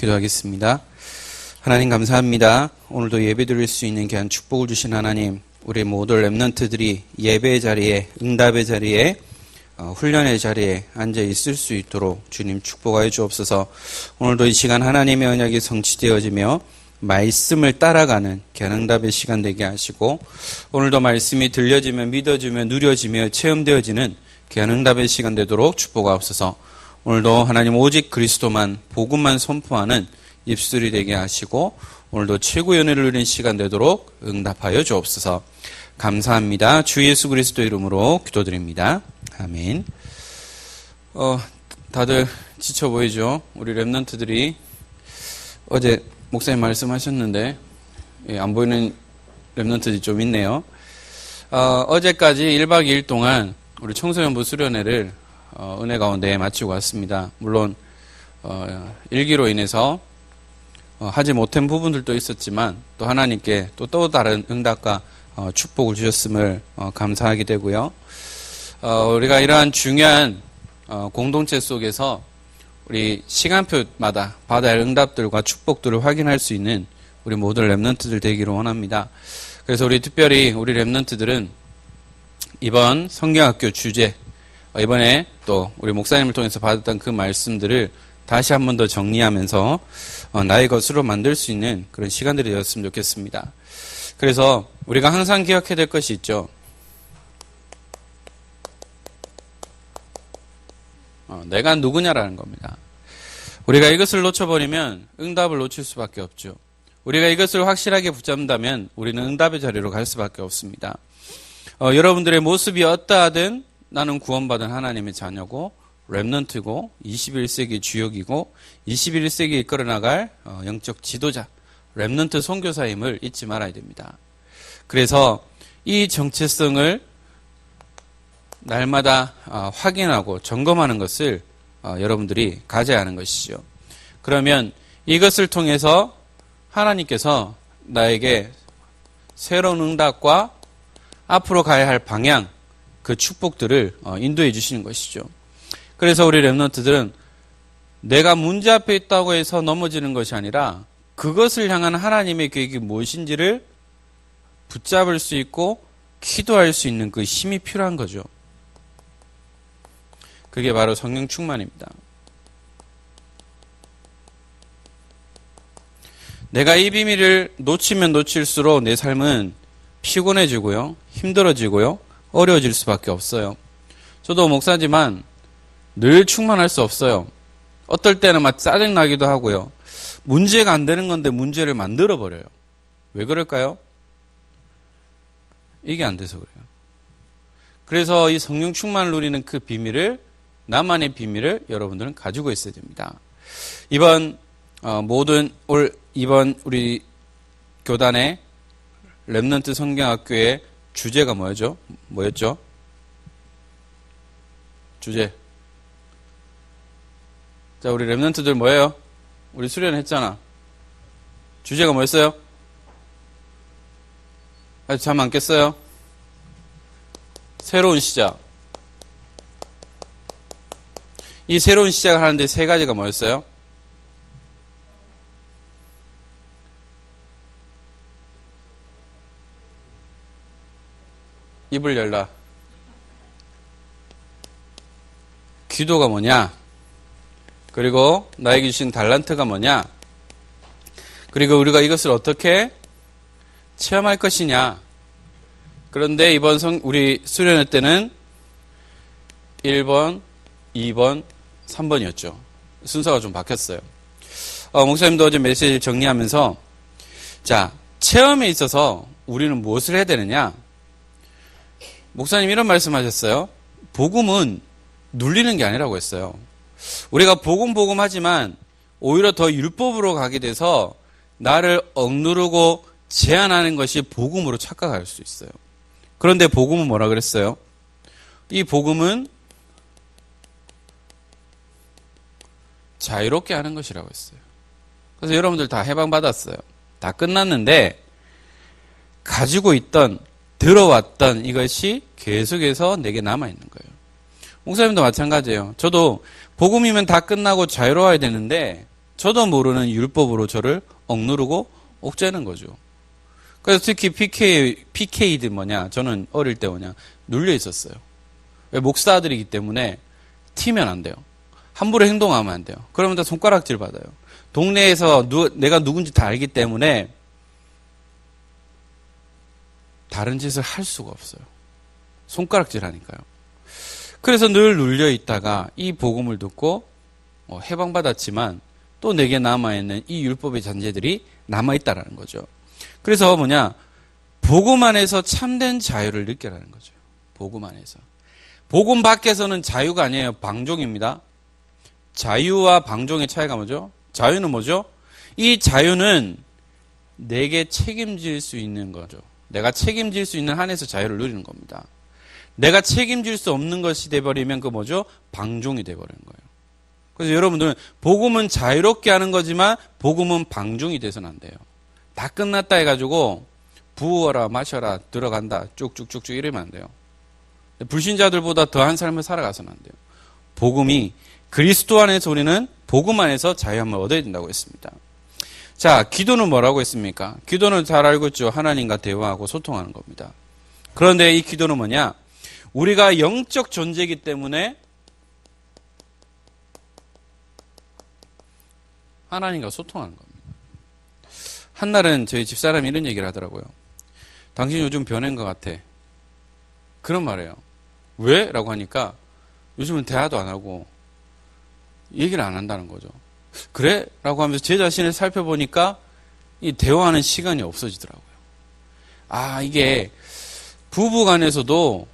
기도하겠습니다. 하나님 감사합니다. 오늘도 예배 드릴 수 있는 귀한 축복을 주신 하나님, 우리 모든 렘넌트들이 예배의 자리에, 응답의 자리에, 훈련의 자리에 앉아 있을 수 있도록 주님 축복하여 주옵소서. 오늘도 이 시간 하나님의 언약이 성취되어지며 말씀을 따라가는 귀한 응답의 시간 되게 하시고, 오늘도 말씀이 들려지며 믿어지며 누려지며 체험되어지는 귀한 응답의 시간 되도록 축복하옵소서. 오늘도 하나님 오직 그리스도만, 복음만 선포하는 입술이 되게 하시고, 오늘도 최고의 은혜를 누리는 시간 되도록 응답하여 주옵소서. 감사합니다. 주 예수 그리스도 이름으로 기도드립니다. 아멘. 다들 지쳐 보이죠? 우리 렘넌트들이 어제 목사님 말씀하셨는데, 안 보이는 렘넌트들이 좀 있네요. 어제까지 1박 2일 동안 우리 청소년부 수련회를 은혜 가운데 마치고 왔습니다. 물론 일기로 인해서 하지 못한 부분들도 있었지만 또 하나님께 또 다른 응답과 축복을 주셨음을 감사하게 되고요. 우리가 이러한 중요한 공동체 속에서 우리 시간표마다 받아야 할 응답들과 축복들을 확인할 수 있는 우리 모든 렘넌트들 되기를 원합니다. 그래서 우리 특별히 우리 렘넌트들은 이번 성경학교 주제, 이번에 또 우리 목사님을 통해서 받았던 그 말씀들을 다시 한 번 더 정리하면서 나의 것으로 만들 수 있는 그런 시간들이 되었으면 좋겠습니다. 그래서 우리가 항상 기억해야 될 것이 있죠. 내가 누구냐라는 겁니다. 우리가 이것을 놓쳐버리면 응답을 놓칠 수밖에 없죠. 우리가 이것을 확실하게 붙잡는다면 우리는 응답의 자리로 갈 수밖에 없습니다. 여러분들의 모습이 어떠하든 나는 구원받은 하나님의 자녀고 렘넌트고 21세기 주역이고 21세기 이끌어 나갈 영적 지도자, 렘넌트 선교사임을 잊지 말아야 됩니다. 그래서 이 정체성을 날마다 확인하고 점검하는 것을 여러분들이 가져야 하는 것이죠. 그러면 이것을 통해서 하나님께서 나에게 새로운 응답과 앞으로 가야 할 방향, 그 축복들을 인도해 주시는 것이죠. 그래서 우리 렘넌트들은 내가 문제 앞에 있다고 해서 넘어지는 것이 아니라 그것을 향한 하나님의 계획이 무엇인지를 붙잡을 수 있고 기도할 수 있는 그 힘이 필요한 거죠. 그게 바로 성령 충만입니다. 내가 이 비밀을 놓치면 놓칠수록 내 삶은 피곤해지고요, 힘들어지고요, 어려워질 수밖에 없어요. 저도 목사지만 늘 충만할 수 없어요. 어떨 때는 막 짜증나기도 하고요. 문제가 안 되는 건데 문제를 만들어버려요. 왜 그럴까요? 이게 안 돼서 그래요. 그래서 이 성령 충만을 누리는 그 비밀을, 나만의 비밀을 여러분들은 가지고 있어야 됩니다. 이번 우리 교단의 렘넌트 성경학교의 주제가 뭐였죠? 주제. 자, 우리 렘넌트들 뭐예요? 우리 수련했잖아. 주제가 뭐였어요? 아직 잠 안 깼어요? 새로운 시작. 이 새로운 시작을 하는데 세 가지가 뭐였어요? 입을 열라. 기도가 뭐냐? 그리고 나에게 주신 달란트가 뭐냐? 그리고 우리가 이것을 어떻게 체험할 것이냐? 그런데 이번 우리 수련회 때는 1번, 2번, 3번이었죠. 순서가 좀 바뀌었어요. 목사님도 어제 메시지를 정리하면서, 자, 체험에 있어서 우리는 무엇을 해야 되느냐? 목사님 이런 말씀하셨어요. 복음은 눌리는 게 아니라고 했어요. 우리가 복음 하지만 오히려 더 율법으로 가게 돼서 나를 억누르고 제한하는 것이 복음으로 착각할 수 있어요. 그런데 복음은 뭐라 그랬어요? 이 복음은 자유롭게 하는 것이라고 했어요. 그래서 여러분들 다 해방받았어요. 다 끝났는데 가지고 있던, 들어왔던 이것이 계속해서 내게 남아있는 거예요. 목사님도 마찬가지예요. 저도 복음이면 다 끝나고 자유로워야 되는데 저도 모르는 율법으로 저를 억누르고 옥죄는 거죠. 그래서 특히 PK들 저는 어릴 때 눌려 있었어요. 왜? 목사들이기 때문에 튀면 안 돼요. 함부로 행동하면 안 돼요. 그러면 다 손가락질 받아요. 동네에서 내가 누군지 다 알기 때문에 다른 짓을 할 수가 없어요. 손가락질 하니까요. 그래서 늘 눌려 있다가 이 복음을 듣고 해방받았지만 또 내게 남아있는 이 율법의 잔재들이 남아있다라는 거죠. 그래서 복음 안에서 참된 자유를 느끼라는 거죠. 복음 안에서. 복음 밖에서는 자유가 아니에요. 방종입니다. 자유와 방종의 차이가 뭐죠? 자유는 뭐죠? 이 자유는 내게 책임질 수 있는 거죠. 내가 책임질 수 있는 한에서 자유를 누리는 겁니다. 내가 책임질 수 없는 것이 돼버리면 그 뭐죠? 방종이 돼버리는 거예요. 그래서 여러분들은 복음은 자유롭게 하는 거지만 복음은 방종이 돼서는 안 돼요. 다 끝났다 해가지고 부어라 마셔라 들어간다 쭉쭉쭉쭉 이러면 안 돼요. 불신자들보다 더한 삶을 살아가서는 안 돼요. 복음이 그리스도 안에서 우리는 복음 안에서 자유함을 얻어야 된다고 했습니다. 자, 기도는 뭐라고 했습니까? 기도는 잘 알고 있죠. 하나님과 대화하고 소통하는 겁니다. 그런데 이 기도는 뭐냐? 우리가 영적 존재이기 때문에 하나님과 소통하는 겁니다. 한날은 저희 집사람이 이런 얘기를 하더라고요. 당신 요즘 변한 것 같아. 그런 말이에요. 왜? 라고 하니까 요즘은 대화도 안 하고 얘기를 안 한다는 거죠. 그래? 라고 하면서 제 자신을 살펴보니까 이 대화하는 시간이 없어지더라고요. 아, 이게 부부 간에서도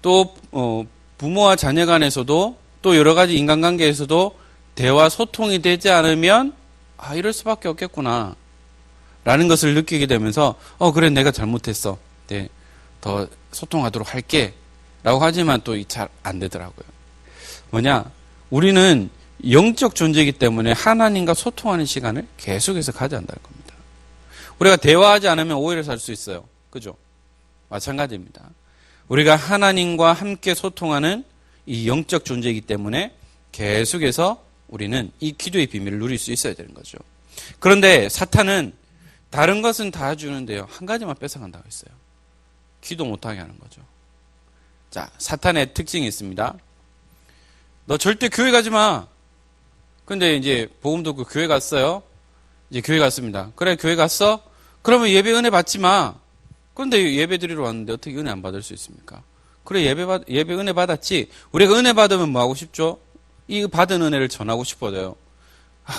또 부모와 자녀 간에서도 또 여러 가지 인간관계에서도 대화 소통이 되지 않으면 이럴 수밖에 없겠구나 라는 것을 느끼게 되면서 그래 내가 잘못했어. 네, 더 소통하도록 할게 라고 하지만 또 잘 안 되더라고요. 우리는 영적 존재이기 때문에 하나님과 소통하는 시간을 계속해서 가져야 한다는 겁니다. 우리가 대화하지 않으면 오해를 살 수 있어요. 그죠? 마찬가지입니다. 우리가 하나님과 함께 소통하는 이 영적 존재이기 때문에 계속해서 우리는 이 기도의 비밀을 누릴 수 있어야 되는 거죠. 그런데 사탄은 다른 것은 다 주는데요. 한 가지만 뺏어간다고 했어요. 기도 못하게 하는 거죠. 자, 사탄의 특징이 있습니다. 너 절대 교회 가지 마. 근데 이제 복음 듣고 교회 갔어요. 이제 교회 갔습니다. 그래, 교회 갔어? 그러면 예배 은혜 받지 마. 그런데 예배 드리러 왔는데 어떻게 은혜 안 받을 수 있습니까? 그래, 예배 은혜 받았지. 우리가 은혜 받으면 뭐 하고 싶죠? 이 받은 은혜를 전하고 싶어져요.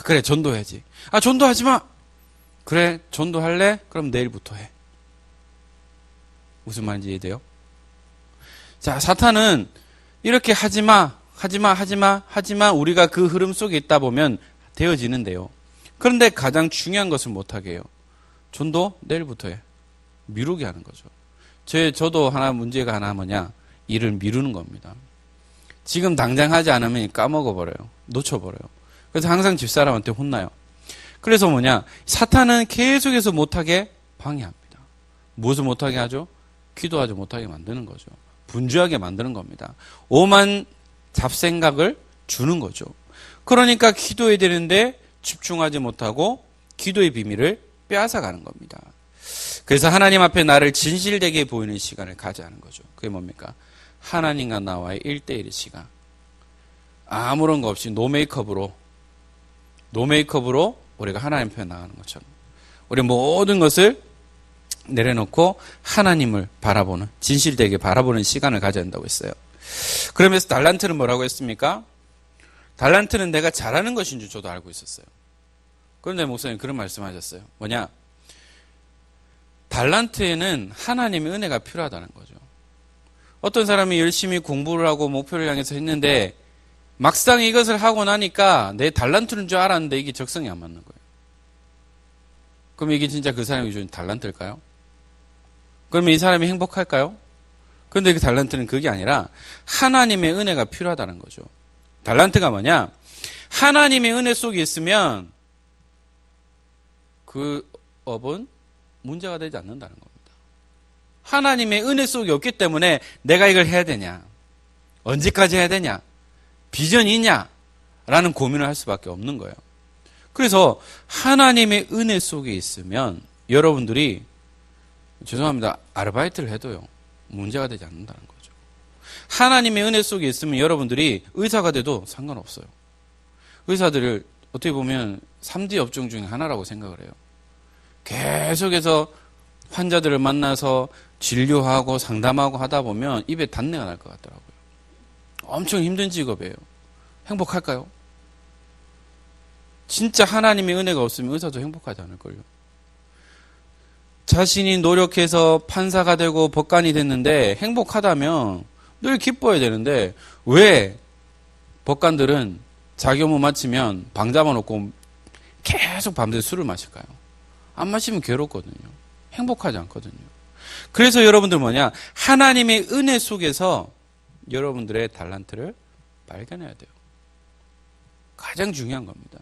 그래, 전도해야지. 전도하지 마. 그래, 전도할래? 그럼 내일부터 해. 무슨 말인지 이해돼요? 자, 사탄은 이렇게 하지 마. 하지만 우리가 그 흐름 속에 있다 보면 되어지는데요. 그런데 가장 중요한 것을 못하게 해요. 전도 내일부터 해. 미루게 하는 거죠. 저도 문제가 하나 뭐냐? 일을 미루는 겁니다. 지금 당장 하지 않으면 까먹어버려요. 놓쳐버려요. 그래서 항상 집사람한테 혼나요. 그래서 사탄은 계속해서 못하게 방해합니다. 무엇을 못하게 하죠? 기도하지 못하게 만드는 거죠. 분주하게 만드는 겁니다. 오만 잡생각을 주는 거죠. 그러니까 기도해야 되는데 집중하지 못하고 기도의 비밀을 빼앗아가는 겁니다. 그래서 하나님 앞에 나를 진실되게 보이는 시간을 가져야 하는 거죠. 그게 뭡니까? 하나님과 나와의 1대1의 시간. 아무런 거 없이 노 메이크업으로 우리가 하나님 앞에 나가는 것처럼 우리 모든 것을 내려놓고 하나님을 바라보는, 진실되게 바라보는 시간을 가져야 한다고 했어요. 그러면서 달란트는 뭐라고 했습니까? 달란트는 내가 잘하는 것인 줄 저도 알고 있었어요. 그런데 목사님 그런 말씀하셨어요. 달란트에는 하나님의 은혜가 필요하다는 거죠. 어떤 사람이 열심히 공부를 하고 목표를 향해서 했는데 막상 이것을 하고 나니까 내 달란트인 줄 알았는데 이게 적성이 안 맞는 거예요. 그럼 이게 진짜 그 사람이 준 달란트일까요? 그러면 이 사람이 행복할까요? 그런데 그 달란트는 그게 아니라 하나님의 은혜가 필요하다는 거죠. 달란트가 뭐냐? 하나님의 은혜 속에 있으면 그 업은 문제가 되지 않는다는 겁니다. 하나님의 은혜 속에 없기 때문에 내가 이걸 해야 되냐? 언제까지 해야 되냐? 비전이 있냐? 라는 고민을 할 수밖에 없는 거예요. 그래서 하나님의 은혜 속에 있으면 여러분들이 죄송합니다. 아르바이트를 해도요. 문제가 되지 않는다는 거죠. 하나님의 은혜 속에 있으면 여러분들이 의사가 돼도 상관없어요. 의사들을 어떻게 보면 3D 업종 중에 하나라고 생각을 해요. 계속해서 환자들을 만나서 진료하고 상담하고 하다 보면 입에 단내가 날 것 같더라고요. 엄청 힘든 직업이에요. 행복할까요? 진짜 하나님의 은혜가 없으면 의사도 행복하지 않을걸요. 자신이 노력해서 판사가 되고 법관이 됐는데 행복하다면 늘 기뻐야 되는데 왜 법관들은 자기 업무 마치면 방 잡아놓고 계속 밤새 술을 마실까요? 안 마시면 괴롭거든요. 행복하지 않거든요. 그래서 여러분들 뭐냐? 하나님의 은혜 속에서 여러분들의 달란트를 발견해야 돼요. 가장 중요한 겁니다.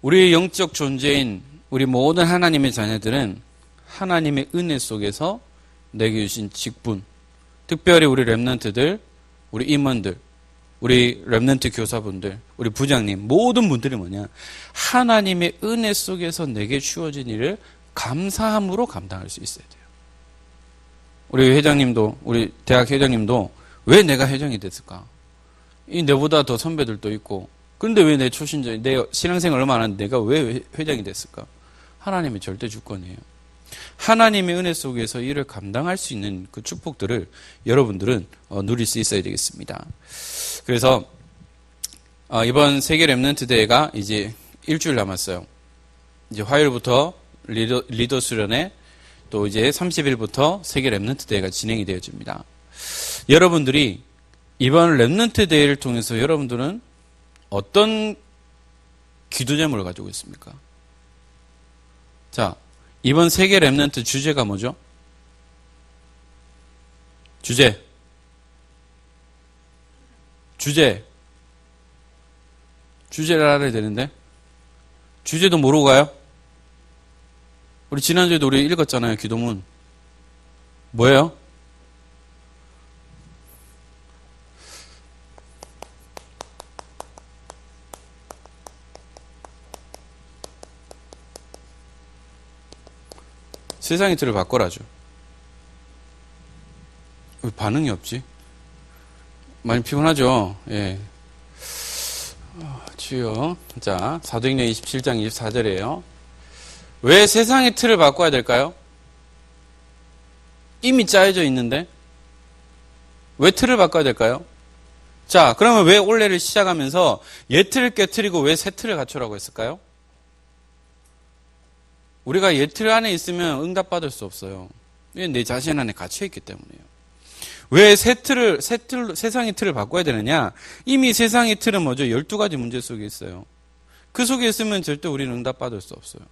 우리의 영적 존재인 우리 모든 하나님의 자녀들은 하나님의 은혜 속에서 내게 주신 직분, 특별히 우리 렘넌트들, 우리 임원들, 우리 렘넌트 교사분들, 우리 부장님, 모든 분들이 뭐냐? 하나님의 은혜 속에서 내게 주어진 일을 감사함으로 감당할 수 있어야 돼요. 우리 회장님도, 우리 대학 회장님도 왜 내가 회장이 됐을까? 이 내보다 더 선배들도 있고, 그런데 왜 내 초신자, 내 신앙생활 얼마 안 했는데 내가 왜 회장이 됐을까? 하나님의 절대 주권이에요. 하나님의 은혜 속에서 이를 감당할 수 있는 그 축복들을 여러분들은 누릴 수 있어야 되겠습니다. 그래서 이번 세계 렘넌트 대회가 이제 일주일 남았어요. 이제 화요일부터 리더 수련회, 또 이제 30일부터 세계 렘넌트 대회가 진행이 되어집니다. 여러분들이 이번 렘넌트 대회를 통해서 여러분들은 어떤 기도 제목을 가지고 있습니까? 자, 이번 세계 렘넌트 주제가 뭐죠? 주제를 알아야 되는데 주제도 모르고 가요? 우리 지난주에도 우리 읽었잖아요. 기도문 뭐예요? 세상의 틀을 바꿔라죠. 왜 반응이 없지? 많이 피곤하죠? 예. 주여. 자, 사도행전 27장 24절이에요. 왜 세상의 틀을 바꿔야 될까요? 이미 짜여져 있는데? 왜 틀을 바꿔야 될까요? 자, 그러면 왜 올해를 시작하면서 옛틀을 깨트리고 왜 새 틀을 갖추라고 했을까요? 우리가 옛틀 안에 있으면 응답받을 수 없어요. 왜? 내 자신 안에 갇혀있기 때문이에요. 왜 세상의 틀을 바꿔야 되느냐? 이미 세상의 틀은 뭐죠? 12가지 문제 속에 있어요. 그 속에 있으면 절대 우리는 응답받을 수 없어요.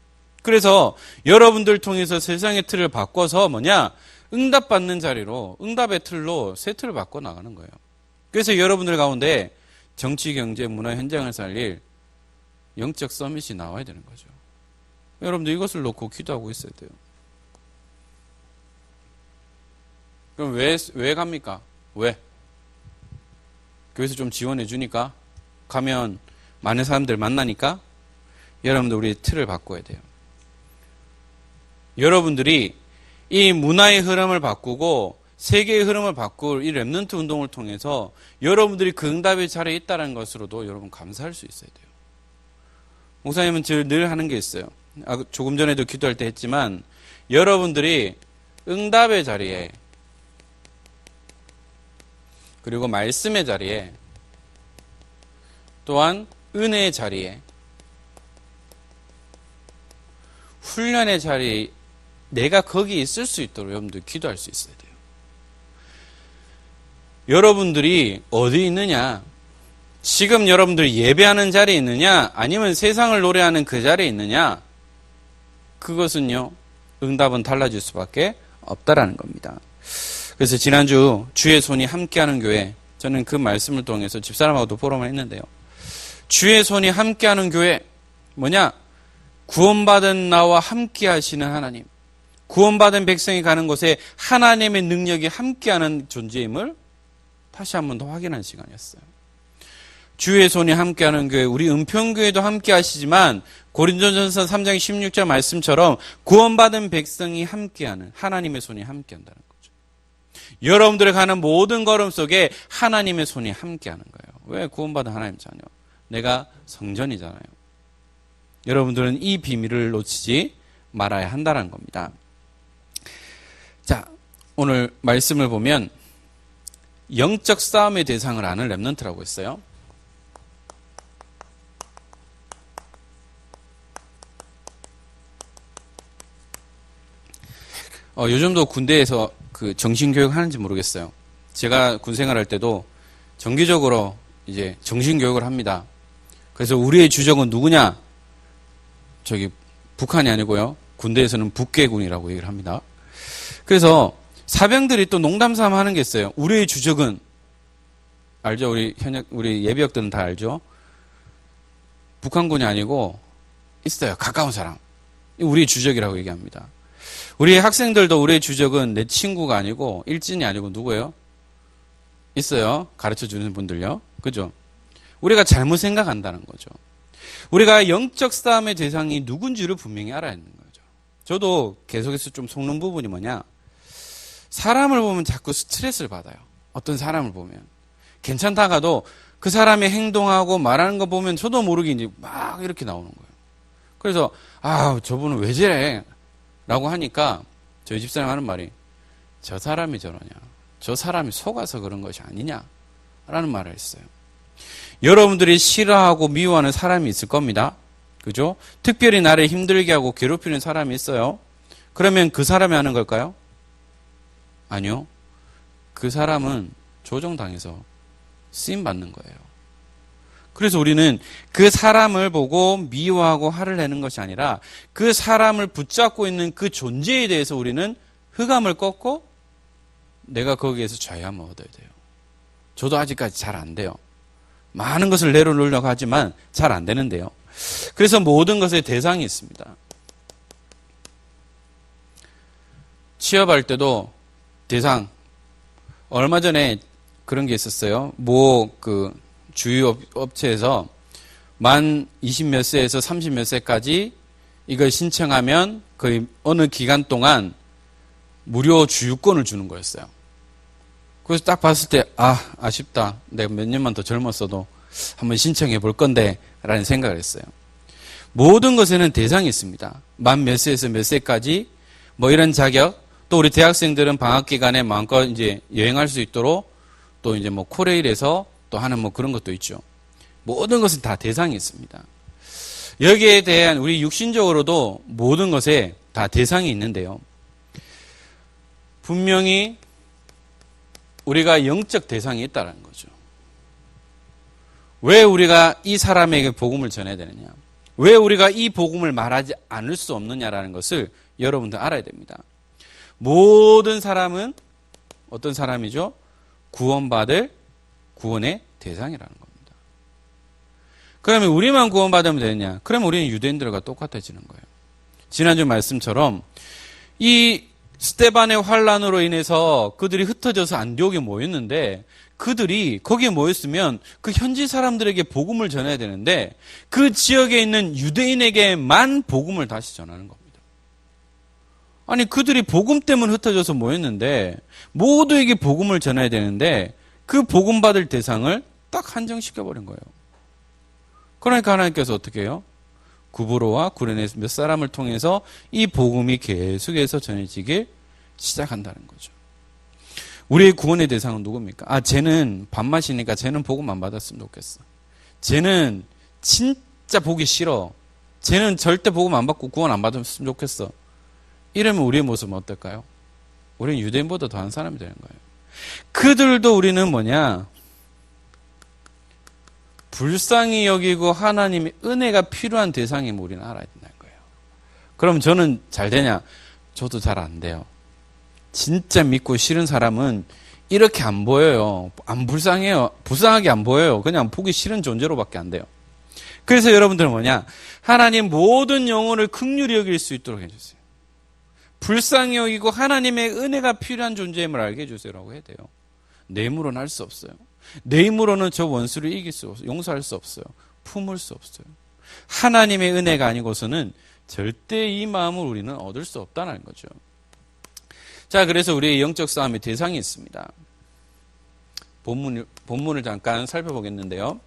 그래서 여러분들 통해서 세상의 틀을 바꿔서 뭐냐? 응답받는 자리로, 응답의 틀로 새 틀을 바꿔 나가는 거예요. 그래서 여러분들 가운데 정치, 경제, 문화 현장을 살릴 영적 서밋이 나와야 되는 거죠. 여러분들 이것을 놓고 기도하고 있어야 돼요. 그럼 왜 갑니까? 왜? 교회에서 좀 지원해 주니까? 가면 많은 사람들 만나니까? 여러분들 우리 틀을 바꿔야 돼요. 여러분들이 이 문화의 흐름을 바꾸고 세계의 흐름을 바꿀 이 렘넌트 운동을 통해서 여러분들이 그 응답의 자리에 있다는 것으로도 여러분 감사할 수 있어야 돼요. 목사님은 늘 하는 게 있어요. 조금 전에도 기도할 때 했지만 여러분들이 응답의 자리에 그리고 말씀의 자리에 또한 은혜의 자리에 훈련의 자리에 내가 거기 있을 수 있도록 여러분들 기도할 수 있어야 돼요. 여러분들이 어디 있느냐? 지금 여러분들이 예배하는 자리에 있느냐? 아니면 세상을 노래하는 그 자리에 있느냐? 그것은요, 응답은 달라질 수밖에 없다라는 겁니다. 그래서 지난주 주의 손이 함께하는 교회, 저는 그 말씀을 통해서 집사람하고도 포럼을 했는데요. 주의 손이 함께하는 교회, 뭐냐? 구원받은 나와 함께하시는 하나님, 구원받은 백성이 가는 곳에 하나님의 능력이 함께하는 존재임을 다시 한 번 더 확인한 시간이었어요. 주의 손이 함께하는 교회, 우리 은평교회도 함께 하시지만 고린도전서 3장 16절 말씀처럼 구원받은 백성이 함께하는, 하나님의 손이 함께한다는 거죠. 여러분들이 가는 모든 걸음 속에 하나님의 손이 함께하는 거예요. 왜? 구원받은 하나님 자녀. 내가 성전이잖아요. 여러분들은 이 비밀을 놓치지 말아야 한다는 겁니다. 자, 오늘 말씀을 보면 영적 싸움의 대상을 아는 렘넌트라고 했어요. 요즘도 군대에서 그 정신교육 하는지 모르겠어요. 제가 군 생활할 때도 정기적으로 이제 정신교육을 합니다. 그래서 우리의 주적은 누구냐? 저기 북한이 아니고요. 군대에서는 북계군이라고 얘기를 합니다. 그래서 사병들이 또 농담 삼아 하는 게 있어요. 우리의 주적은 알죠? 우리 예비역들은 다 알죠? 북한군이 아니고 있어요. 가까운 사람. 우리의 주적이라고 얘기합니다. 우리 학생들도 우리의 주적은 내 친구가 아니고 일진이 아니고 누구예요? 있어요. 가르쳐주는 분들요. 그죠? 우리가 잘못 생각한다는 거죠. 우리가 영적 싸움의 대상이 누군지를 분명히 알아야 하는 거죠. 저도 계속해서 좀 속는 부분이 뭐냐? 사람을 보면 자꾸 스트레스를 받아요. 어떤 사람을 보면. 괜찮다가도 그 사람의 행동하고 말하는 거 보면 저도 모르게 이제 막 이렇게 나오는 거예요. 그래서, 저분은 왜 저래? 라고 하니까 저희 집사람 하는 말이 저 사람이 저러냐? 저 사람이 속아서 그런 것이 아니냐? 라는 말을 했어요. 여러분들이 싫어하고 미워하는 사람이 있을 겁니다. 그죠? 특별히 나를 힘들게 하고 괴롭히는 사람이 있어요. 그러면 그 사람이 하는 걸까요? 아니요. 그 사람은 조종당해서 쓰임받는 거예요. 그래서 우리는 그 사람을 보고 미워하고 화를 내는 것이 아니라 그 사람을 붙잡고 있는 그 존재에 대해서 우리는 흑암을 꺾고 내가 거기에서 자유함을 얻어야 돼요. 저도 아직까지 잘 안 돼요. 많은 것을 내려놓으려고 하지만 잘 안 되는데요. 그래서 모든 것의 대상이 있습니다. 취업할 때도 대상. 얼마 전에 그런 게 있었어요. 주유 업체에서 만 20 몇 세에서 30 몇 세까지 이걸 신청하면 거의 어느 기간 동안 무료 주유권을 주는 거였어요. 그래서 딱 봤을 때 아쉽다. 내가 몇 년만 더 젊었어도 한번 신청해 볼 건데 라는 생각을 했어요. 모든 것에는 대상이 있습니다. 만 몇 세에서 몇 세까지 이런 자격, 또 우리 대학생들은 방학 기간에 마음껏 이제 여행할 수 있도록 또 이제 코레일에서 또 하는 그런 것도 있죠. 모든 것은 다 대상이 있습니다. 여기에 대한 우리 육신적으로도 모든 것에 다 대상이 있는데요. 분명히 우리가 영적 대상이 있다는 거죠. 왜 우리가 이 사람에게 복음을 전해야 되느냐? 왜 우리가 이 복음을 말하지 않을 수 없느냐라는 것을 여러분들 알아야 됩니다. 모든 사람은 어떤 사람이죠? 구원받을 구원의 대상이라는 겁니다. 그러면 우리만 구원받으면 되느냐? 그러면 우리는 유대인들과 똑같아지는 거예요. 지난주 말씀처럼 이 스데반의 환란으로 인해서 그들이 흩어져서 안디옥에 모였는데 그들이 거기에 모였으면 그 현지 사람들에게 복음을 전해야 되는데 그 지역에 있는 유대인에게만 복음을 다시 전하는 겁니다. 아니 그들이 복음 때문에 흩어져서 모였는데 모두에게 복음을 전해야 되는데 그 복음 받을 대상을 딱 한정시켜버린 거예요. 그러니까 하나님께서 어떻게 해요? 구브로와 구레네 몇 사람을 통해서 이 복음이 계속해서 전해지길 시작한다는 거죠. 우리의 구원의 대상은 누굽니까? 쟤는 밥맛이니까 쟤는 복음 안 받았으면 좋겠어. 쟤는 진짜 보기 싫어. 쟤는 절대 복음 안 받고 구원 안 받았으면 좋겠어. 이러면 우리의 모습은 어떨까요? 우리는 유대인보다 더한 사람이 되는 거예요. 그들도 우리는 불쌍히 여기고 하나님의 은혜가 필요한 대상임을 우리는 알아야 된다는 거예요. 그럼 저는 잘 되냐? 저도 잘 안 돼요. 진짜 믿고 싫은 사람은 이렇게 안 보여요. 안 불쌍해요. 불쌍하게 안 보여요. 그냥 보기 싫은 존재로밖에 안 돼요. 그래서 여러분들은 하나님 모든 영혼을 긍휼히 여길 수 있도록 해주세요. 불쌍히 여기고 하나님의 은혜가 필요한 존재임을 알게 해주세요라고 해야 돼요. 내 힘으로는 할 수 없어요. 내 힘으로는 저 원수를 이길 수 없어요. 용서할 수 없어요. 품을 수 없어요. 하나님의 은혜가 아니고서는 절대 이 마음을 우리는 얻을 수 없다는 거죠. 자, 그래서 우리의 영적 싸움의 대상이 있습니다. 본문을 잠깐 살펴보겠는데요.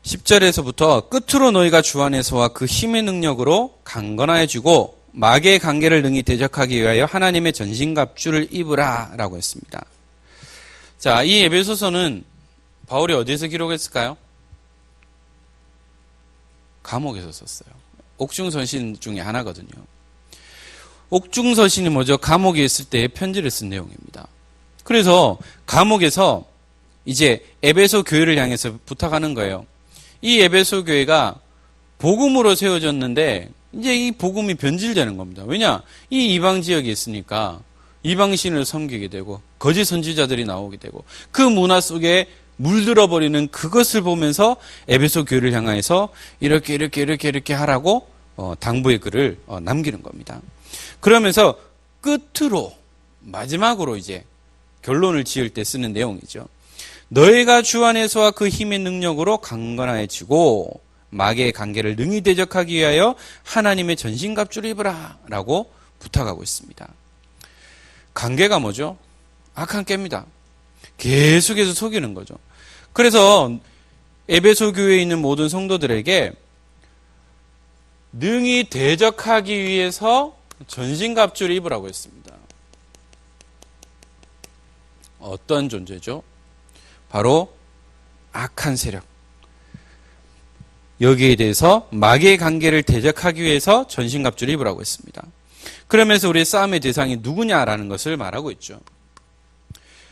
10절에서부터 끝으로 너희가 주 안에서와 그 힘의 능력으로 강건하여지고 마귀의 관계를 능히 대적하기 위하여 하나님의 전신갑주를 입으라 라고 했습니다. 자, 이 에베소서는 바울이 어디에서 기록했을까요? 감옥에서 썼어요. 옥중서신 중에 하나거든요. 옥중서신이 뭐죠? 감옥에 있을 때 편지를 쓴 내용입니다. 그래서 감옥에서 이제 에베소 교회를 향해서 부탁하는 거예요. 이 에베소 교회가 복음으로 세워졌는데 이제 이 복음이 변질되는 겁니다. 왜냐? 이 이방 지역에 있으니까 이방신을 섬기게 되고 거짓 선지자들이 나오게 되고 그 문화 속에 물들어 버리는 그것을 보면서 에베소 교회를 향해서 이렇게 하라고 당부의 글을 남기는 겁니다. 그러면서 끝으로 마지막으로 이제 결론을 지을 때 쓰는 내용이죠. 너희가 주 안에서와 그 힘의 능력으로 강건해지고 마귀의 관계를 능히 대적하기 위하여 하나님의 전신갑주를 입으라 라고 부탁하고 있습니다. 관계가 뭐죠? 악한 꾀입니다. 계속해서 속이는 거죠. 그래서 에베소 교회에 있는 모든 성도들에게 능히 대적하기 위해서 전신갑주를 입으라고 했습니다. 어떤 존재죠? 바로 악한 세력. 여기에 대해서 마귀의 관계를 대적하기 위해서 전신갑주를 입으라고 했습니다. 그러면서 우리의 싸움의 대상이 누구냐라는 것을 말하고 있죠.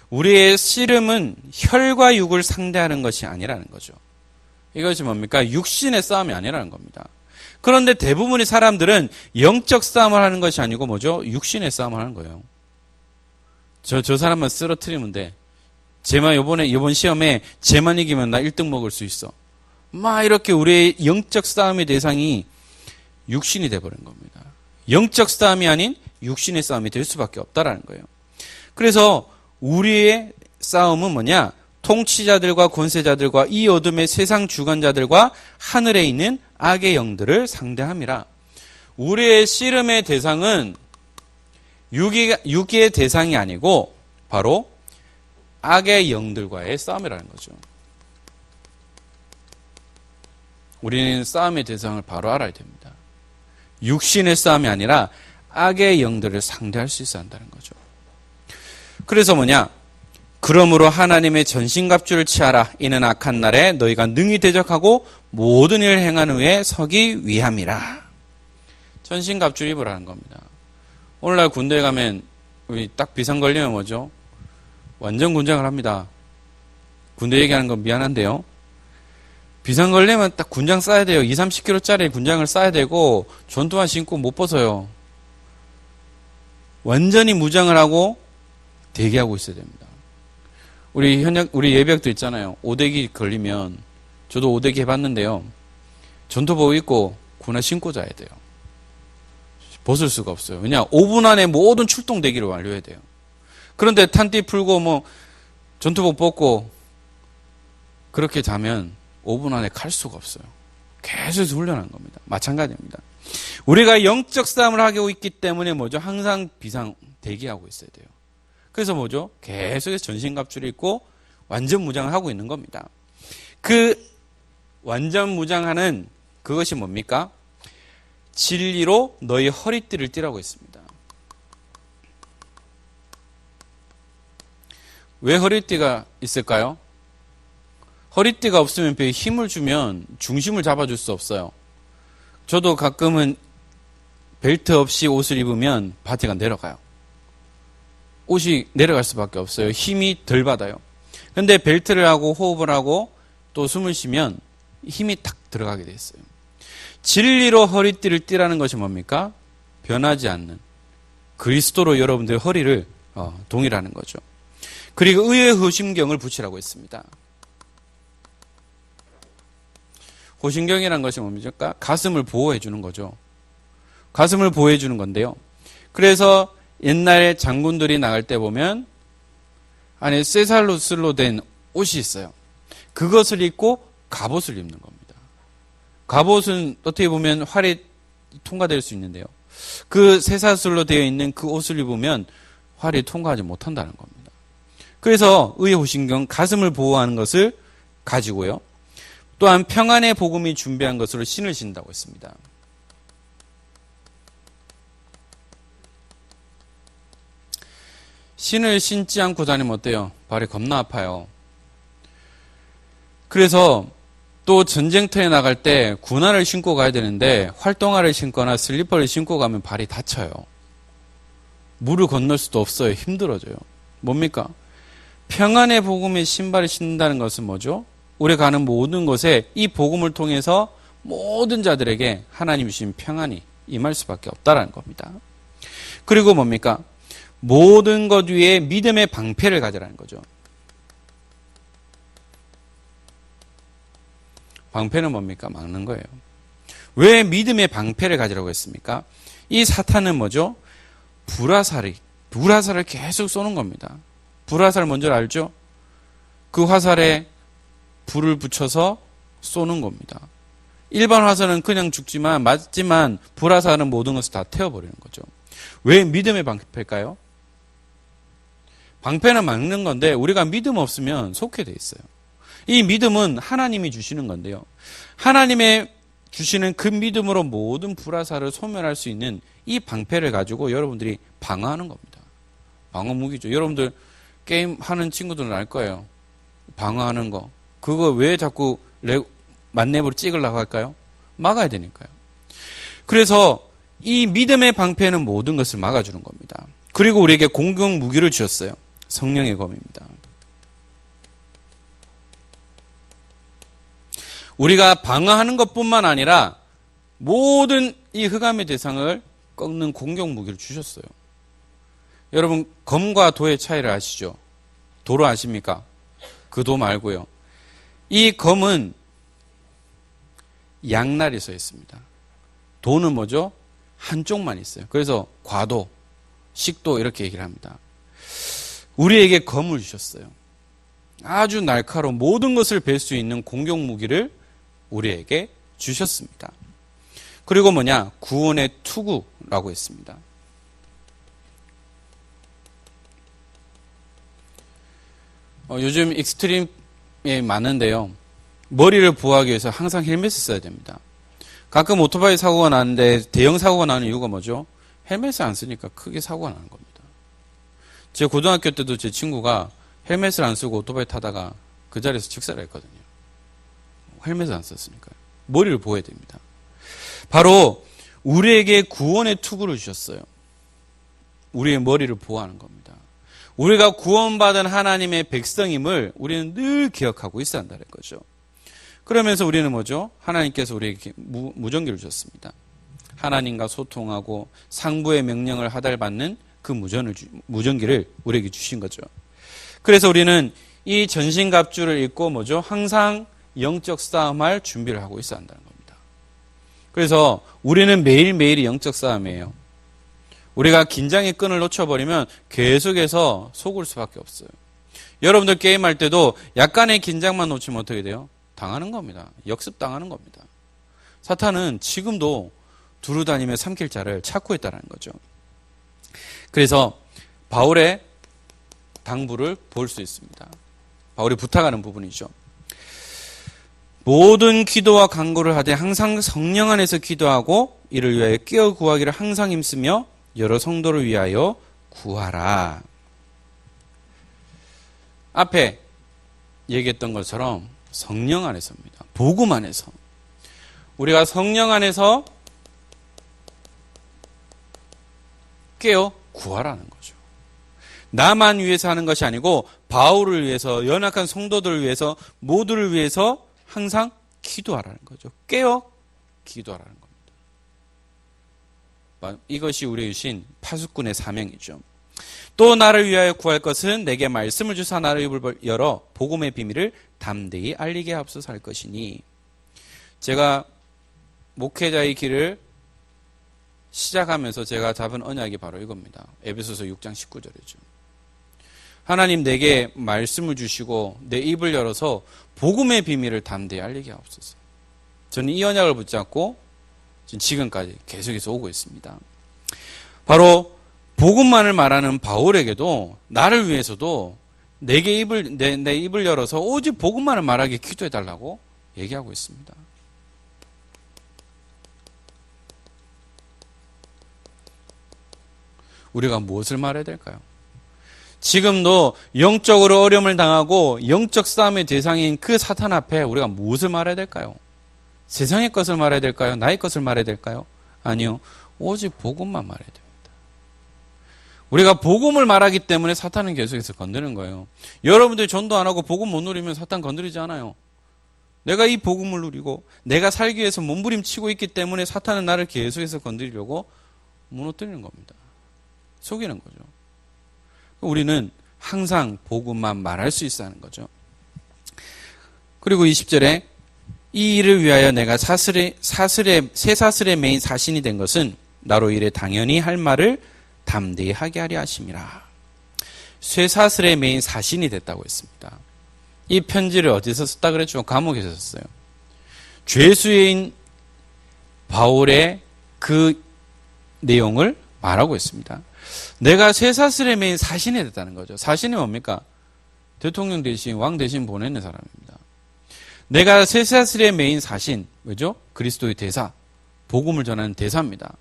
우리의 씨름은 혈과 육을 상대하는 것이 아니라는 거죠. 이것이 뭡니까? 육신의 싸움이 아니라는 겁니다. 그런데 대부분의 사람들은 영적 싸움을 하는 것이 아니고 뭐죠? 육신의 싸움을 하는 거예요. 저 사람만 쓰러뜨리면 돼. 이번 시험에 쟤만 이기면 나 1등 먹을 수 있어. 막 이렇게 우리의 영적 싸움의 대상이 육신이 돼버린 겁니다. 영적 싸움이 아닌 육신의 싸움이 될 수밖에 없다라는 거예요. 그래서 우리의 싸움은 뭐냐? 통치자들과 권세자들과 이 어둠의 세상 주관자들과 하늘에 있는 악의 영들을 상대함이라. 우리의 씨름의 대상은 육의 대상이 아니고 바로 악의 영들과의 싸움이라는 거죠. 우리는 싸움의 대상을 바로 알아야 됩니다. 육신의 싸움이 아니라 악의 영들을 상대할 수 있어야 한다는 거죠. 그래서 뭐냐? 그러므로 하나님의 전신갑주를 취하라. 이는 악한 날에 너희가 능히 대적하고 모든 일을 행한 후에 서기 위함이라. 전신갑주를 입으라는 겁니다. 오늘날 군대에 가면 우리 딱 비상 걸리면 뭐죠? 완전 군장을 합니다. 군대 얘기하는 건 미안한데요. 비상 걸리면 딱 군장 싸야 돼요. 20-30kg짜리 군장을 싸야 되고 전투화 신고 못 벗어요. 완전히 무장을 하고 대기하고 있어야 됩니다. 우리 예비역도 있잖아요. 오대기 걸리면 저도 오대기 해봤는데요. 전투복 입고 군화 신고 자야 돼요. 벗을 수가 없어요. 왜냐? 5분 안에 모든 출동 대기를 완료해야 돼요. 그런데 탄띠 풀고 전투복 벗고 그렇게 자면 5분 안에 갈 수가 없어요. 계속 훈련하는 겁니다. 마찬가지입니다. 우리가 영적 싸움을 하고 있기 때문에 뭐죠? 항상 비상 대기하고 있어야 돼요. 그래서 뭐죠? 계속해서 전신갑주를 입고 완전 무장을 하고 있는 겁니다. 그 완전 무장하는 그것이 뭡니까? 진리로 너희 허리띠를 띠라고 했습니다. 왜 허리띠가 있을까요? 허리띠가 없으면 배에 힘을 주면 중심을 잡아줄 수 없어요. 저도 가끔은 벨트 없이 옷을 입으면 바지가 내려가요. 옷이 내려갈 수밖에 없어요. 힘이 덜 받아요. 그런데 벨트를 하고 호흡을 하고 또 숨을 쉬면 힘이 탁 들어가게 돼 있어요. 진리로 허리띠를 띠라는 것이 뭡니까? 변하지 않는 그리스도로 여러분들의 허리를 동일하는 거죠. 그리고 의의 호심경을 붙이라고 했습니다. 호심경이라는 것이 뭡니까? 가슴을 보호해 주는 거죠. 가슴을 보호해 주는 건데요. 그래서 옛날 장군들이 나갈 때 보면 안에 쇠살로 된 옷이 있어요. 그것을 입고 갑옷을 입는 겁니다. 갑옷은 어떻게 보면 활이 통과될 수 있는데요. 그 쇠사슬로 되어 있는 그 옷을 입으면 활이 통과하지 못한다는 겁니다. 그래서 의호신경 가슴을 보호하는 것을 가지고요. 또한 평안의 복음이 준비한 것으로 신을 신다고 했습니다. 신을 신지 않고 다니면 어때요? 발이 겁나 아파요. 그래서 또 전쟁터에 나갈 때 군화를 신고 가야 되는데 활동화를 신거나 슬리퍼를 신고 가면 발이 다쳐요. 물을 건널 수도 없어요. 힘들어져요. 뭡니까? 평안의 복음의 신발을 신는다는 것은 뭐죠? 우리가 가는 모든 곳에 이 복음을 통해서 모든 자들에게 하나님이 주신 평안이 임할 수밖에 없다는 겁니다. 그리고 뭡니까? 모든 것 위에 믿음의 방패를 가져라는 거죠. 방패는 뭡니까? 막는 거예요. 왜 믿음의 방패를 가지라고 했습니까? 이 사탄은 뭐죠? 불화살을 계속 쏘는 겁니다. 불화살 뭔지 알죠? 그 화살에 불을 붙여서 쏘는 겁니다. 일반 화살은 그냥 죽지만 맞지만 불화살은 모든 것을 다 태워버리는 거죠. 왜 믿음의 방패일까요? 방패는 막는 건데 우리가 믿음 없으면 속게 돼 있어요. 이 믿음은 하나님이 주시는 건데요. 하나님의 주시는 그 믿음으로 모든 불화살을 소멸할 수 있는 이 방패를 가지고 여러분들이 방어하는 겁니다. 방어 무기죠. 여러분들 게임 하는 친구들은 알 거예요. 방어하는 거. 그거 왜 자꾸 만렙으로 찍으려고 할까요? 막아야 되니까요. 그래서 이 믿음의 방패는 모든 것을 막아주는 겁니다. 그리고 우리에게 공격 무기를 주셨어요. 성령의 검입니다. 우리가 방어하는 것뿐만 아니라 모든 이 흑암의 대상을 꺾는 공격 무기를 주셨어요. 여러분 검과 도의 차이를 아시죠? 도로 아십니까? 그 도 말고요. 이 검은 양날이 서 있습니다. 도는 뭐죠? 한쪽만 있어요. 그래서 과도, 식도 이렇게 얘기를 합니다. 우리에게 검을 주셨어요. 아주 날카로운 모든 것을 뵐 수 있는 공격 무기를 우리에게 주셨습니다. 그리고 뭐냐? 구원의 투구라고 했습니다. 요즘 익스트림이 많은데요. 머리를 보호하기 위해서 항상 헬멧을 써야 됩니다. 가끔 오토바이 사고가 나는데 대형 사고가 나는 이유가 뭐죠? 헬멧을 안 쓰니까 크게 사고가 나는 겁니다. 제 고등학교 때도 제 친구가 헬멧을 안 쓰고 오토바이 타다가 그 자리에서 직사를 했거든요. 헬멧을 안 썼으니까요. 머리를 보호해야 됩니다. 바로 우리에게 구원의 투구를 주셨어요. 우리의 머리를 보호하는 겁니다. 우리가 구원받은 하나님의 백성임을 우리는 늘 기억하고 있어야 한다는 거죠. 그러면서 우리는 뭐죠? 하나님께서 우리에게 무전기를 주셨습니다. 하나님과 소통하고 상부의 명령을 하달받는 그 무전기를 우리에게 주신 거죠. 그래서 우리는 이 전신갑주를 입고 뭐죠? 항상 영적 싸움할 준비를 하고 있어야 한다는 겁니다. 그래서 우리는 매일매일이 영적 싸움이에요. 우리가 긴장의 끈을 놓쳐버리면 계속해서 속을 수밖에 없어요. 여러분들 게임할 때도 약간의 긴장만 놓치면 어떻게 돼요? 당하는 겁니다. 역습당하는 겁니다. 사탄은 지금도 두루다니며 삼킬 자를 찾고 있다는 거죠. 그래서 바울의 당부를 볼 수 있습니다. 바울이 부탁하는 부분이죠. 모든 기도와 간구를 하되 항상 성령 안에서 기도하고 이를 위하여 깨어 구하기를 항상 힘쓰며 여러 성도를 위하여 구하라. 앞에 얘기했던 것처럼 성령 안에서입니다. 복음 안에서. 우리가 성령 안에서 깨어 구하라는 거죠. 나만 위해서 하는 것이 아니고 바울을 위해서, 연약한 성도들을 위해서, 모두를 위해서 항상 기도하라는 거죠. 깨어 기도하라는 겁니다. 이것이 우리에게 주신 파수꾼의 사명이죠. 또 나를 위하여 구할 것은 내게 말씀을 주사 나를 입을 열어 복음의 비밀을 담대히 알리게 하옵소서 할 것이니. 제가 목회자의 길을 시작하면서 제가 잡은 언약이 바로 이겁니다. 에베소서 6장 19절이죠. 하나님 내게 말씀을 주시고 내 입을 열어서 복음의 비밀을 담대히 알리게 하옵소서. 저는 이 언약을 붙잡고 지금까지 계속해서 오고 있습니다. 바로 복음만을 말하는 바울에게도 나를 위해서도 내 입을 열어서 오직 복음만을 말하게 기도해달라고 얘기하고 있습니다. 우리가 무엇을 말해야 될까요? 지금도 영적으로 어려움을 당하고 영적 싸움의 대상인 그 사탄 앞에 우리가 무엇을 말해야 될까요? 세상의 것을 말해야 될까요? 나의 것을 말해야 될까요? 아니요. 오직 복음만 말해야 됩니다. 우리가 복음을 말하기 때문에 사탄은 계속해서 건드는 거예요. 여러분들이 전도 안 하고 복음 못 누리면 사탄 건드리지 않아요. 내가 이 복음을 누리고 내가 살기 위해서 몸부림치고 있기 때문에 사탄은 나를 계속해서 건드리려고 무너뜨리는 겁니다. 속이는 거죠. 우리는 항상 복음만 말할 수 있어 하는 거죠. 그리고 20절에 이 일을 위하여 내가 쇠사슬에 매인 사신이 된 것은 나로 이래 당연히 할 말을 담대히 하게 하려 하심이라. 쇠사슬에 매인 사신이 됐다고 했습니다. 이 편지를 어디서 썼다 그랬죠? 감옥에서 썼어요. 죄수인 바울의 그 내용을 말하고 있습니다. 내가 쇠사슬에 매인 사신이 됐다는 거죠. 사신이 뭡니까? 대통령 대신 왕 대신 보내는 사람입니다. 내가 쇠사슬에 매인 사신, 뭐죠? 그리스도의 대사, 복음을 전하는 대사입니다.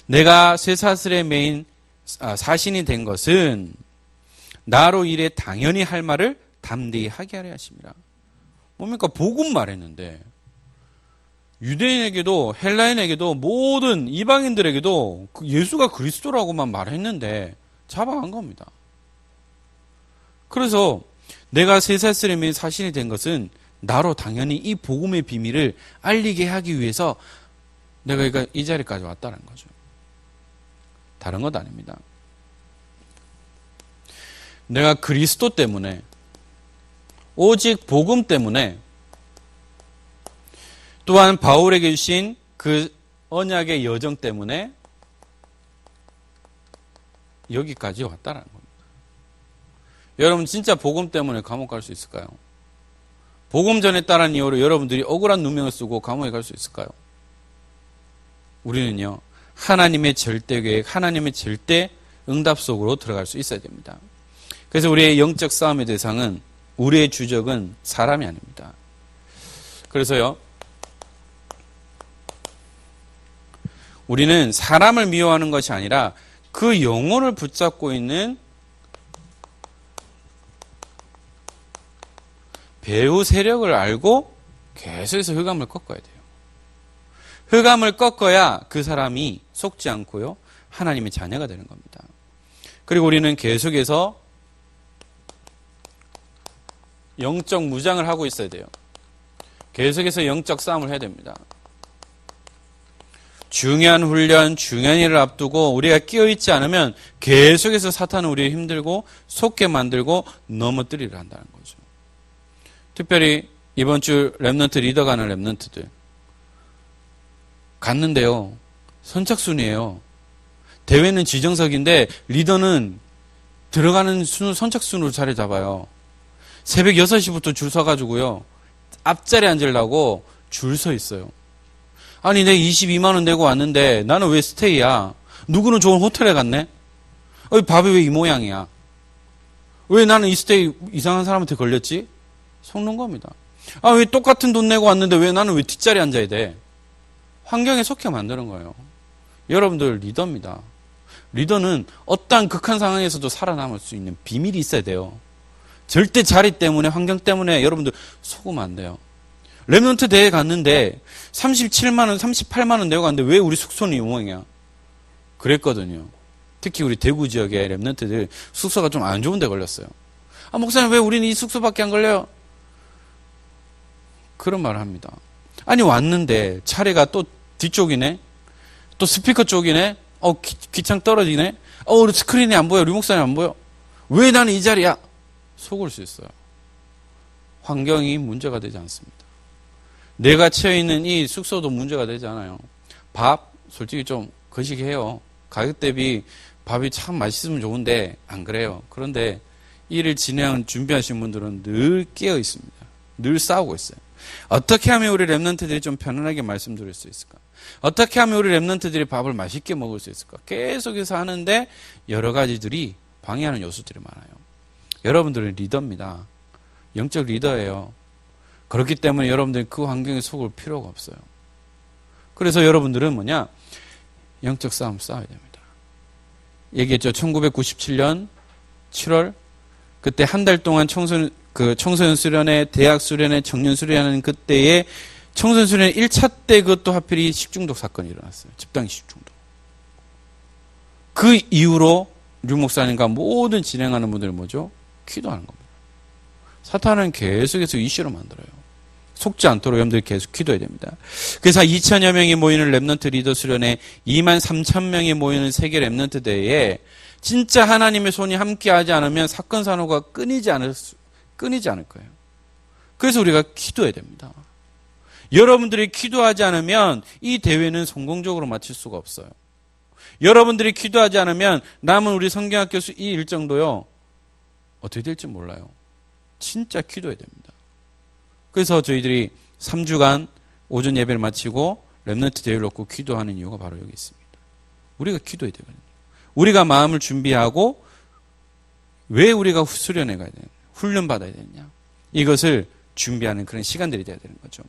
내가 쇠사슬에 매인 사신이 된 것은 나로 일에 당연히 할 말을 담대히 하게 하려 하십니다. 뭡니까? 복음 말했는데 유대인에게도 헬라인에게도 모든 이방인들에게도 예수가 그리스도라고만 말했는데 잡아간 겁니다. 그래서 내가 쇠사슬에 매인 사신이 된 것은 나로 당연히 이 복음의 비밀을 알리게 하기 위해서 내가 이 자리까지 왔다는 거죠. 다른 것 아닙니다. 내가 그리스도 때문에 오직 복음 때문에 또한 바울에게 주신 그 언약의 여정 때문에 여기까지 왔다는 겁니다. 여러분 진짜 복음 때문에 감옥 갈 수 있을까요? 복음 전했다는 이유로 여러분들이 억울한 누명을 쓰고 감옥에 갈 수 있을까요? 우리는요, 하나님의 절대 계획, 하나님의 절대 응답 속으로 들어갈 수 있어야 됩니다. 그래서 우리의 영적 싸움의 대상은, 우리의 주적은 사람이 아닙니다. 그래서요, 우리는 사람을 미워하는 것이 아니라 그 영혼을 붙잡고 있는 배후 세력을 알고 계속해서 흑암을 꺾어야 돼요. 흑암을 꺾어야 그 사람이 속지 않고요, 하나님의 자녀가 되는 겁니다. 그리고 우리는 계속해서 영적 무장을 하고 있어야 돼요. 계속해서 영적 싸움을 해야 됩니다. 중요한 훈련, 중요한 일을 앞두고 우리가 끼어있지 않으면 계속해서 사탄은 우리를 힘들고 속게 만들고 넘어뜨리려 한다는 거죠. 특별히 이번 주 랩넌트 리더 가는 랩넌트들 갔는데요, 선착순이에요. 대회는 지정석인데 리더는 들어가는 선착순으로 자리 잡아요. 새벽 6시부터 줄 서가지고요, 앞자리에 앉으려고 줄 서 있어요. 아니, 내가 22만 원 내고 왔는데 나는 왜 스테이야? 누구는 좋은 호텔에 갔네? 밥이 왜 이 모양이야? 왜 나는 이 스테이 이상한 사람한테 걸렸지? 속는 겁니다. 아, 왜 똑같은 돈 내고 왔는데 왜 나는 왜 뒷자리에 앉아야 돼? 환경에 속게 만드는 거예요. 여러분들 리더입니다. 리더는 어떠한 극한 상황에서도 살아남을 수 있는 비밀이 있어야 돼요. 절대 자리 때문에, 환경 때문에 여러분들 속으면 안 돼요. 랩넌트 대회 갔는데 37만 원, 38만 원 내고 갔는데 왜 우리 숙소는 이 모양이야? 그랬거든요. 특히 우리 대구 지역의 랩넌트들 숙소가 좀 안 좋은 데 걸렸어요. 아, 목사님 왜 우리는 이 숙소밖에 안 걸려요? 그런 말을 합니다. 아니, 왔는데 차례가 또 뒤쪽이네, 또 스피커 쪽이네, 귀창 떨어지네, 우리 스크린이 안 보여, 우리 목사님 안 보여, 왜 나는 이 자리야? 속을 수 있어요. 환경이 문제가 되지 않습니다. 내가 처해 있는 이 숙소도 문제가 되지 않아요. 밥 솔직히 좀 거시기해요. 가격 대비 밥이 참 맛있으면 좋은데 안 그래요. 그런데 일을 준비하신 분들은 늘 깨어 있습니다. 늘 싸우고 있어요. 어떻게 하면 우리 랩런트들이 좀 편안하게 말씀드릴 수 있을까? 어떻게 하면 우리 랩런트들이 밥을 맛있게 먹을 수 있을까? 계속해서 하는데 여러 가지들이 방해하는 요소들이 많아요. 여러분들은 리더입니다. 영적 리더예요. 그렇기 때문에 여러분들이 그 환경에 속을 필요가 없어요. 그래서 여러분들은 영적 싸움 싸워야 됩니다. 얘기했죠. 1997년 7월 그때 한 달 동안 청소년 수련회, 대학 수련회, 청년 수련회하는 그때에 청소년 수련회 1차 때 그것도 하필이 식중독 사건이 일어났어요. 집단 식중독. 그 이후로 류 목사님과 모든 진행하는 분들이 기도하는 겁니다. 사탄은 계속해서 이슈로 만들어요. 속지 않도록 여러분들이 계속 기도해야 됩니다. 그래서 2천여 명이 모이는 랩넌트 리더 수련회 2만 3천 명이 모이는 세계 랩넌트 대회에 진짜 하나님의 손이 함께하지 않으면 사건 산호가 끊이지 않을 거예요. 그래서 우리가 기도해야 됩니다. 여러분들이 기도하지 않으면 이 대회는 성공적으로 마칠 수가 없어요. 여러분들이 기도하지 않으면 남은 우리 성경학교 이 일정도요 어떻게 될지 몰라요. 진짜 기도해야 됩니다. 그래서 저희들이 3주간 오전 예배를 마치고 랩넌트 대회를 놓고 기도하는 이유가 바로 여기 있습니다. 우리가 기도해야 되거든요. 우리가 마음을 준비하고 왜 우리가 수련회 가야 되냐, 훈련 받아야 되느냐, 이것을 준비하는 그런 시간들이 돼야 되는 거죠.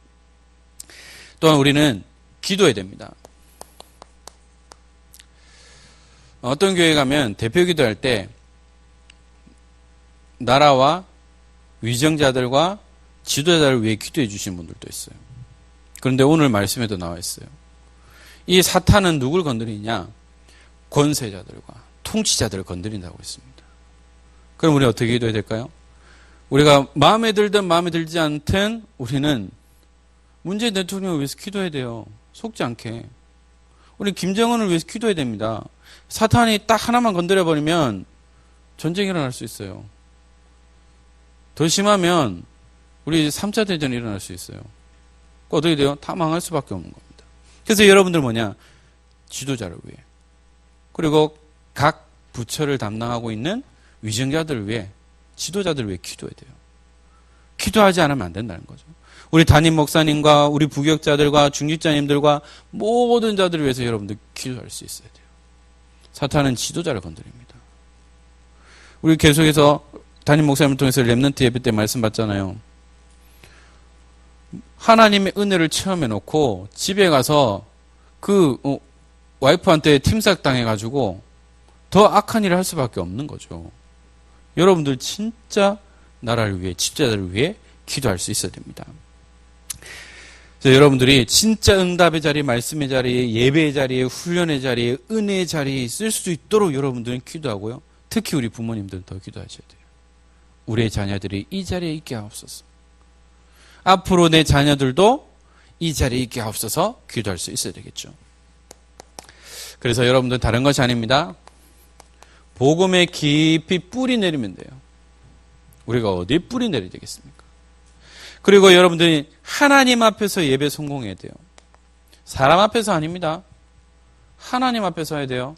또한 우리는 기도해야 됩니다. 어떤 교회 가면 대표 기도할 때 나라와 위정자들과 지도자를 위해 기도해 주시는 분들도 있어요. 그런데 오늘 말씀에도 나와 있어요. 이 사탄은 누굴 건드리냐? 권세자들과 통치자들을 건드린다고 했습니다. 그럼 우리 어떻게 기도해야 될까요? 우리가 마음에 들든 마음에 들지 않든 우리는 문재인 대통령을 위해서 기도해야 돼요. 속지 않게. 우리 김정은을 위해서 기도해야 됩니다. 사탄이 딱 하나만 건드려버리면 전쟁이 일어날 수 있어요. 더 심하면 우리 3차 대전이 일어날 수 있어요. 어떻게 돼요? 다 망할 수밖에 없는 겁니다. 그래서 여러분들 지도자를 위해, 그리고 각 부처를 담당하고 있는 위정자들을 위해, 지도자들을 위해 기도해야 돼요. 기도하지 않으면 안 된다는 거죠. 우리 담임 목사님과 우리 부교육자들과 중직자님들과 모든 자들을 위해서 여러분들 기도할 수 있어야 돼요. 사탄은 지도자를 건드립니다. 우리 계속해서 담임 목사님을 통해서 랩넌트 예배 때 말씀 받잖아요. 하나님의 은혜를 체험해 놓고 집에 가서 와이프한테 팀삭 당해가지고 더 악한 일을 할 수밖에 없는 거죠. 여러분들 진짜 나라를 위해, 집자들을 위해 기도할 수 있어야 됩니다. 그래서 여러분들이 진짜 응답의 자리, 말씀의 자리에, 예배의 자리에, 훈련의 자리에, 은혜의 자리에 있을 수 있도록 여러분들은 기도하고요. 특히 우리 부모님들은 더 기도하셔야 돼요. 우리의 자녀들이 이 자리에 있게 하옵소서. 앞으로 내 자녀들도 이 자리에 있게 하옵소서. 기도할 수 있어야 되겠죠. 그래서 여러분들 다른 것이 아닙니다. 복음에 깊이 뿌리 내리면 돼요. 우리가 어디에 뿌리 내려야 되겠습니까? 그리고 여러분들이 하나님 앞에서 예배 성공해야 돼요. 사람 앞에서 아닙니다. 하나님 앞에 서야 돼요.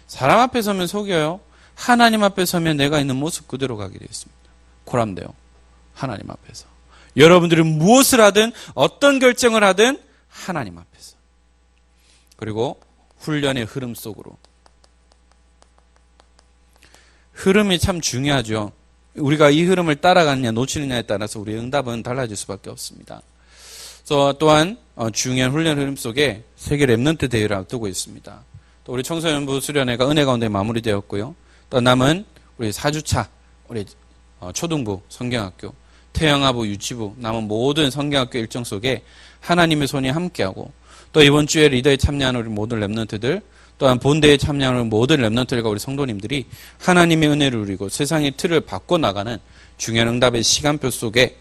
사람 앞에 서면 속여요. 하나님 앞에 서면 내가 있는 모습 그대로 가게 되어 있습니다. 고람돼요. 하나님 앞에서. 여러분들은 무엇을 하든 어떤 결정을 하든 하나님 앞에서. 그리고 훈련의 흐름 속으로. 흐름이 참 중요하죠. 우리가 이 흐름을 따라가느냐 놓치느냐에 따라서 우리의 응답은 달라질 수밖에 없습니다. 또한 중요한 훈련 흐름 속에 세계 랩넌트 대회를 앞두고 있습니다. 또 우리 청소년부 수련회가 은혜 가운데 마무리되었고요. 또 남은 우리 4주차 우리 초등부 성경학교, 태영아부, 유치부 남은 모든 성경학교 일정 속에 하나님의 손이 함께하고, 또 이번 주에 리더에 참여하는 우리 모든 랩넌트들, 또한 본대에 참여하는 모든 랩넌트들과 우리 성도님들이 하나님의 은혜를 누리고 세상의 틀을 바꿔나가는 중요한 응답의 시간표 속에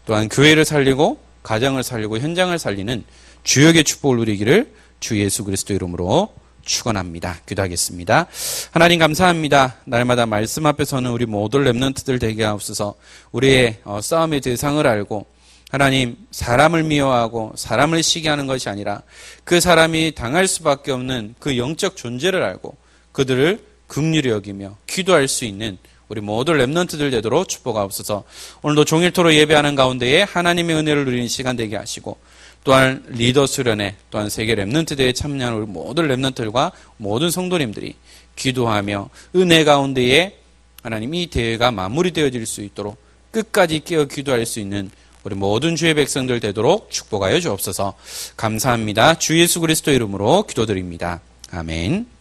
또한 교회를 살리고 가정을 살리고 현장을 살리는 주역의 축복을 누리기를 주 예수 그리스도 이름으로 축원합니다. 기도하겠습니다. 하나님 감사합니다. 날마다 말씀 앞에 서는 우리 모든 랩넌트들 되게 하옵소서. 우리의 싸움의 대상을 알고 하나님, 사람을 미워하고 사람을 시기하는 것이 아니라 그 사람이 당할 수밖에 없는 그 영적 존재를 알고 그들을 긍휼히 여기며 기도할 수 있는 우리 모든 렘넌트들 되도록 축복하옵소서. 오늘도 종일토록 예배하는 가운데에 하나님의 은혜를 누리는 시간 되게 하시고, 또한 리더 수련회, 또한 세계 렘넌트 대회에 참여하는 우리 모든 렘넌트들과 모든 성도님들이 기도하며 은혜 가운데에 하나님 이 대회가 마무리되어질 수 있도록 끝까지 깨어 기도할 수 있는 우리 모든 주의 백성들 되도록 축복하여 주옵소서. 감사합니다. 주 예수 그리스도 이름으로 기도드립니다. 아멘.